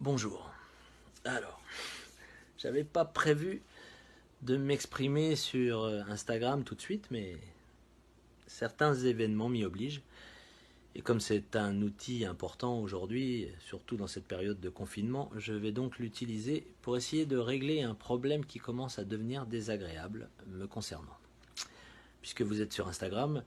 Bonjour. Alors, j'avais pas prévu de m'exprimer sur Instagram tout de suite, mais certains événements m'y obligent. Et comme c'est un outil important aujourd'hui, surtout dans cette période de confinement, je vais donc l'utiliser pour essayer de régler un problème qui commence à devenir désagréable me concernant. Puisque vous êtes sur Instagram,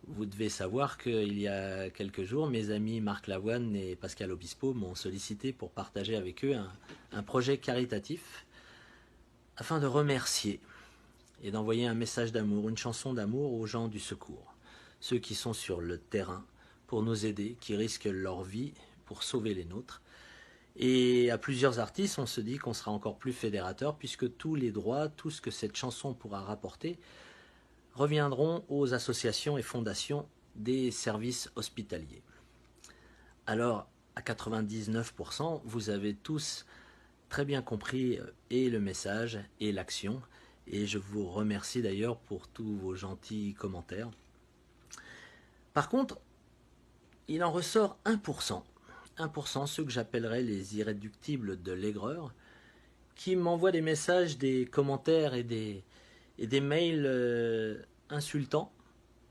vous devez savoir qu'il y a quelques jours, mes amis Marc Lavoine et Pascal Obispo m'ont sollicité pour partager avec eux un projet caritatif afin de remercier et d'envoyer un message d'amour, une chanson d'amour aux gens du secours, ceux qui sont sur le terrain pour nous aider, qui risquent leur vie pour sauver les nôtres. Et à plusieurs artistes, on se dit qu'on sera encore plus fédérateur puisque tous les droits, tout ce que cette chanson pourra rapporter, reviendront aux associations et fondations des services hospitaliers. Alors, à 99%, vous avez tous très bien compris et le message et l'action. Et je vous remercie d'ailleurs pour tous vos gentils commentaires. Par contre, il en ressort 1%. 1%, ceux que j'appellerais les irréductibles de l'aigreur, qui m'envoient des messages, des commentaires et des mails insultants,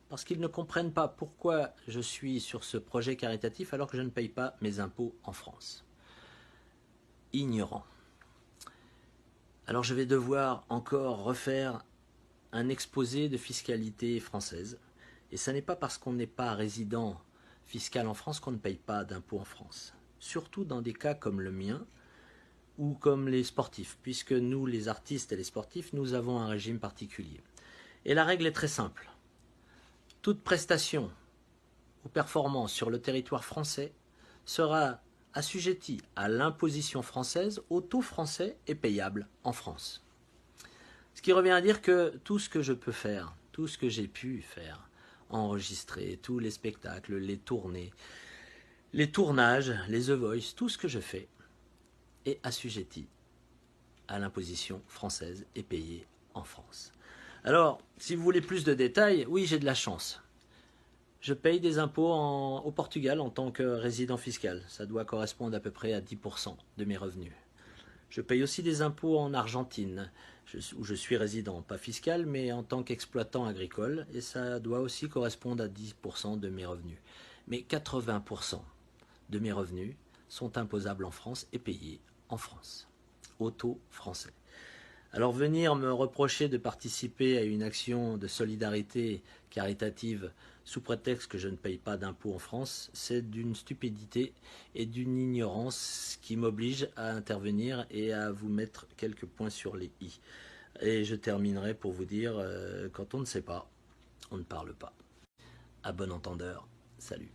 parce qu'ils ne comprennent pas pourquoi je suis sur ce projet caritatif alors que je ne paye pas mes impôts en France. Ignorant. Alors je vais devoir encore refaire un exposé de fiscalité française. Et ce n'est pas parce qu'on n'est pas résident fiscal en France qu'on ne paye pas d'impôts en France. Surtout dans des cas comme le mien ou comme les sportifs, puisque nous, les artistes et les sportifs, nous avons un régime particulier. Et la règle est très simple. Toute prestation ou performance sur le territoire français sera assujettie à l'imposition française, au taux français et payable en France. Ce qui revient à dire que tout ce que je peux faire, tout ce que j'ai pu faire, enregistrer, tous les spectacles, les tournées, les tournages, les The Voice, tout ce que je fais est assujetti à l'imposition française et payé en France. Alors, si vous voulez plus de détails, oui, j'ai de la chance. Je paye des impôts au Portugal en tant que résident fiscal. Ça doit correspondre à peu près à 10% de mes revenus. Je paye aussi des impôts en Argentine, où je suis résident, pas fiscal, mais en tant qu'exploitant agricole, et ça doit aussi correspondre à 10% de mes revenus. Mais 80% de mes revenus sont imposables en France et payés en France, au taux français. Alors venir me reprocher de participer à une action de solidarité caritative sous prétexte que je ne paye pas d'impôts en France, c'est d'une stupidité et d'une ignorance qui m'oblige à intervenir et à vous mettre quelques points sur les i. Et je terminerai pour vous dire, quand on ne sait pas, on ne parle pas. À bon entendeur, salut.